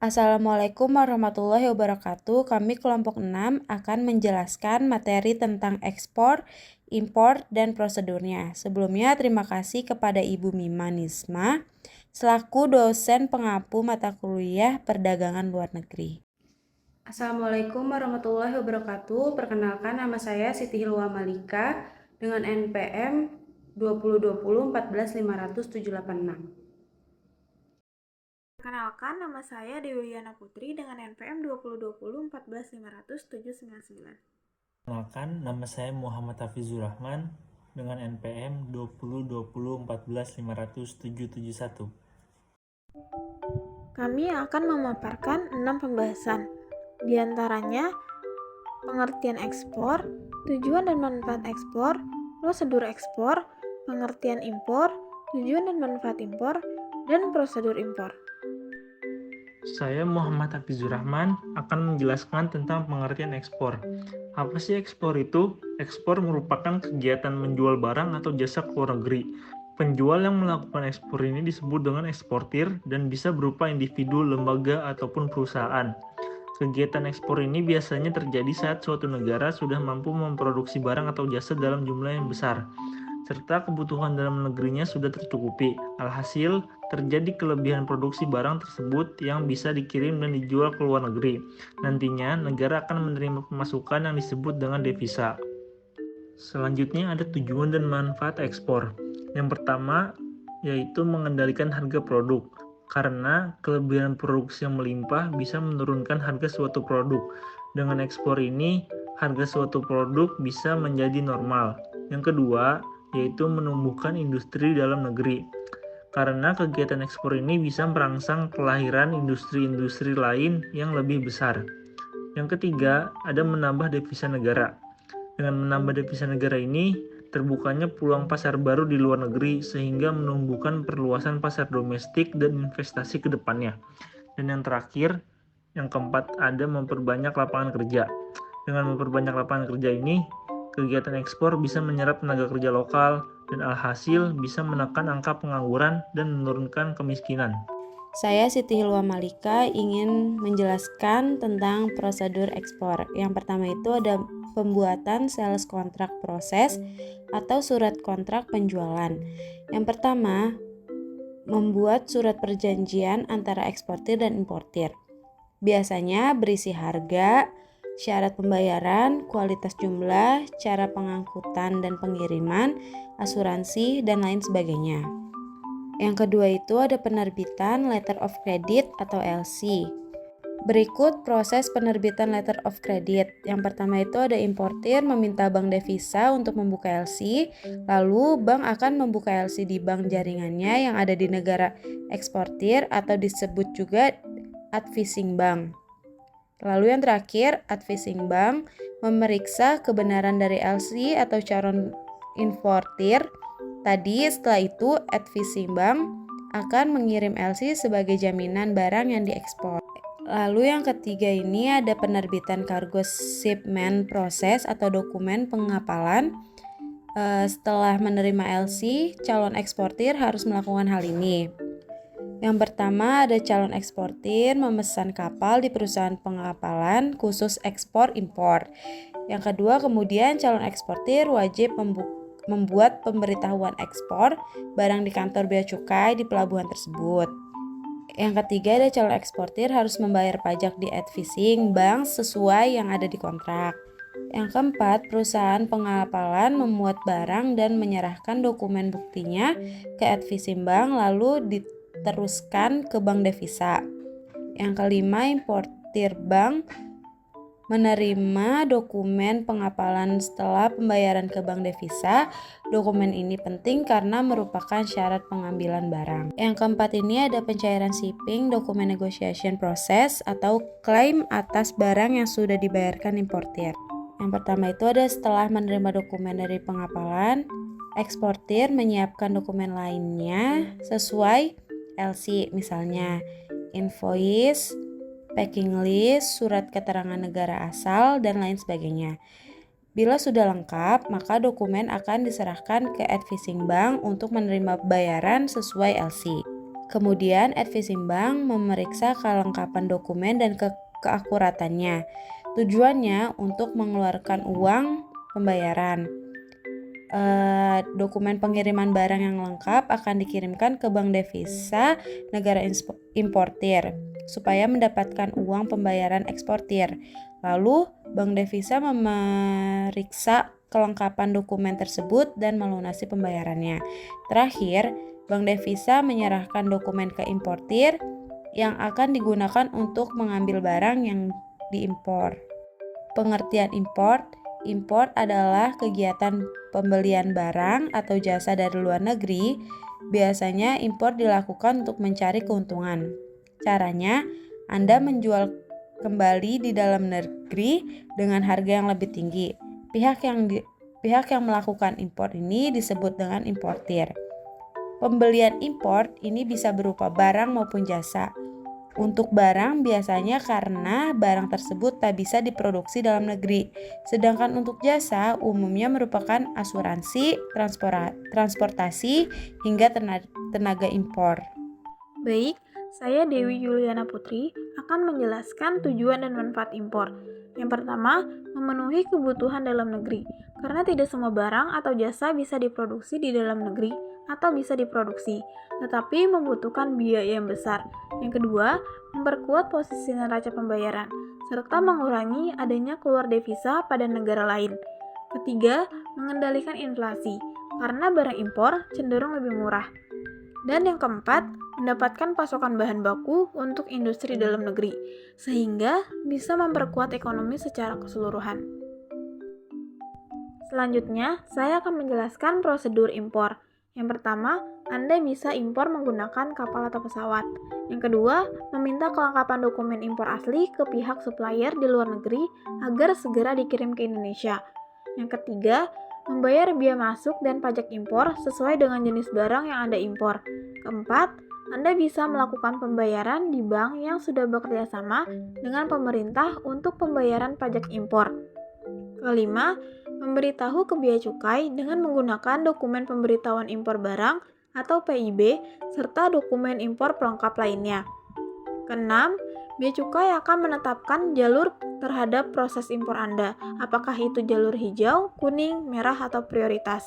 Assalamualaikum warahmatullahi wabarakatuh. Kami kelompok 6 akan menjelaskan materi tentang ekspor, impor, dan prosedurnya. Sebelumnya terima kasih kepada Ibu Mima Nisma selaku dosen pengampu mata kuliah Perdagangan Luar Negeri. Assalamualaikum warahmatullahi wabarakatuh. Perkenalkan, nama saya Siti Hilwa Malika dengan NPM 2020 14500 786. Perkenalkan, nama saya Dewi Yana Putri dengan NPM 2020 14500 799. Perkenalkan, nama saya Muhammad Hafizur Rahman dengan NPM 2020 14500 771. Kami akan memaparkan 6 pembahasan. Di antaranya, pengertian ekspor, tujuan dan manfaat ekspor, prosedur ekspor, pengertian impor, tujuan dan manfaat impor, dan prosedur impor. Saya Muhammad Hafizur Rahman akan menjelaskan tentang pengertian ekspor. Apa sih ekspor itu? Ekspor merupakan kegiatan menjual barang atau jasa ke luar negeri. Penjual yang melakukan ekspor ini disebut dengan eksportir dan bisa berupa individu, lembaga, ataupun perusahaan. Kegiatan ekspor ini biasanya terjadi saat suatu negara sudah mampu memproduksi barang atau jasa dalam jumlah yang besar, serta kebutuhan dalam negerinya sudah tercukupi. Alhasil, terjadi kelebihan produksi barang tersebut yang bisa dikirim dan dijual ke luar negeri. Nantinya, negara akan menerima pemasukan yang disebut dengan devisa. Selanjutnya ada tujuan dan manfaat ekspor. Yang pertama, yaitu mengendalikan harga produk. Karena kelebihan produksi yang melimpah bisa menurunkan harga suatu produk. Dengan ekspor ini, harga suatu produk bisa menjadi normal. Yang kedua, yaitu menumbuhkan industri dalam negeri. Karena kegiatan ekspor ini bisa merangsang kelahiran industri-industri lain yang lebih besar. Yang ketiga, ada menambah devisa negara. Dengan menambah devisa negara ini, terbukanya peluang pasar baru di luar negeri sehingga menumbuhkan perluasan pasar domestik dan investasi ke depannya. Dan yang terakhir, yang keempat, ada memperbanyak lapangan kerja. Dengan memperbanyak lapangan kerja ini, kegiatan ekspor bisa menyerap tenaga kerja lokal dan alhasil bisa menekan angka pengangguran dan menurunkan kemiskinan. Saya Siti Hilwa Malika ingin menjelaskan tentang prosedur ekspor. Yang pertama itu ada pembuatan sales kontrak proses atau surat kontrak penjualan. Yang pertama, membuat surat perjanjian antara eksportir dan importir. Biasanya berisi harga, syarat pembayaran, kualitas jumlah, cara pengangkutan dan pengiriman, asuransi, dan lain sebagainya. Yang kedua itu ada penerbitan Letter of Credit atau LC. Berikut proses penerbitan Letter of Credit. Yang pertama itu ada importir meminta bank devisa untuk membuka LC, lalu bank akan membuka LC di bank jaringannya yang ada di negara eksportir atau disebut juga advising bank. Lalu yang terakhir, advising bank memeriksa kebenaran dari LC atau calon importir. Tadi setelah itu advising bank akan mengirim LC sebagai jaminan barang yang diekspor. Lalu yang ketiga ini ada penerbitan cargo shipment process atau dokumen pengapalan. Setelah menerima LC, calon eksportir harus melakukan hal ini. Yang pertama ada calon eksportir memesan kapal di perusahaan pengapalan khusus ekspor impor. Yang kedua kemudian calon eksportir wajib membuat pemberitahuan ekspor barang di kantor bea cukai di pelabuhan tersebut. Yang ketiga ada calon eksportir harus membayar pajak di advising bank sesuai yang ada di kontrak. Yang keempat, perusahaan pengapalan memuat barang dan menyerahkan dokumen buktinya ke advising bank lalu diteruskan ke bank devisa. Yang kelima, importir bank menerima dokumen pengapalan setelah pembayaran ke bank devisa. Dokumen ini penting karena merupakan syarat pengambilan barang. Yang keempat ini ada pencairan shipping, dokumen negotiation process atau klaim atas barang yang sudah dibayarkan importir. Yang pertama itu ada setelah menerima dokumen dari pengapalan, eksportir menyiapkan dokumen lainnya sesuai LC, misalnya invoice, packing list, surat keterangan negara asal, dan lain sebagainya. Bila sudah lengkap, maka dokumen akan diserahkan ke advising bank untuk menerima bayaran sesuai LC. Kemudian, Advisimbang memeriksa kelengkapan dokumen dan keakuratannya. Tujuannya untuk mengeluarkan uang pembayaran. Dokumen pengiriman barang yang lengkap akan dikirimkan ke bank devisa negara importir supaya mendapatkan uang pembayaran eksportir. Lalu, bank devisa memeriksa kelengkapan dokumen tersebut dan melunasi pembayarannya. Terakhir, bank devisa menyerahkan dokumen ke importir yang akan digunakan untuk mengambil barang yang diimpor. Pengertian import. Import adalah kegiatan pembelian barang atau jasa dari luar negeri. Biasanya impor dilakukan untuk mencari keuntungan. Caranya, Anda menjual kembali di dalam negeri dengan harga yang lebih tinggi. Pihak yang melakukan impor ini disebut dengan importir. Pembelian impor ini bisa berupa barang maupun jasa. Untuk barang biasanya karena barang tersebut tak bisa diproduksi dalam negeri. Sedangkan untuk jasa umumnya merupakan asuransi, transportasi, hingga tenaga impor. Baik, saya Dewi Yuliana Putri akan menjelaskan tujuan dan manfaat impor. Yang pertama, memenuhi kebutuhan dalam negeri, karena tidak semua barang atau jasa bisa diproduksi di dalam negeri atau bisa diproduksi, tetapi membutuhkan biaya yang besar. Yang kedua, memperkuat posisi neraca pembayaran, serta mengurangi adanya keluar devisa pada negara lain. Ketiga, mengendalikan inflasi, karena barang impor cenderung lebih murah. Dan yang keempat, mendapatkan pasokan bahan baku untuk industri dalam negeri, sehingga bisa memperkuat ekonomi secara keseluruhan. Selanjutnya, saya akan menjelaskan prosedur impor. Yang pertama, Anda bisa impor menggunakan kapal atau pesawat. Yang kedua, meminta kelengkapan dokumen impor asli ke pihak supplier di luar negeri agar segera dikirim ke Indonesia. Yang ketiga, membayar biaya masuk dan pajak impor sesuai dengan jenis barang yang Anda impor. Keempat, Anda bisa melakukan pembayaran di bank yang sudah bekerja sama dengan pemerintah untuk pembayaran pajak impor. Kelima, memberitahu ke bea cukai dengan menggunakan dokumen pemberitahuan impor barang atau PIB serta dokumen impor pelengkap lainnya. Keenam, bea cukai akan menetapkan jalur terhadap proses impor Anda, apakah itu jalur hijau, kuning, merah, atau prioritas.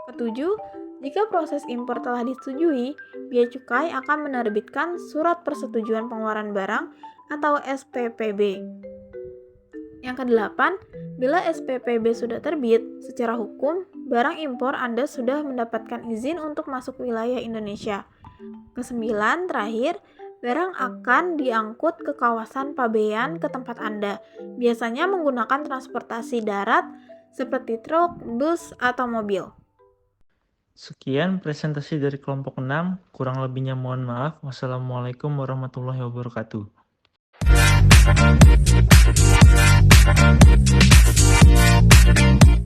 Ketujuh, jika proses impor telah disetujui, bea cukai akan menerbitkan surat persetujuan pengeluaran barang atau SPPB. Yang kedelapan, bila SPPB sudah terbit, secara hukum, barang impor Anda sudah mendapatkan izin untuk masuk wilayah Indonesia. Kesembilan, terakhir, barang akan diangkut ke kawasan pabean ke tempat Anda, biasanya menggunakan transportasi darat seperti truk, bus, atau mobil. Sekian presentasi dari kelompok 6, kurang lebihnya mohon maaf. Wassalamualaikum warahmatullahi wabarakatuh.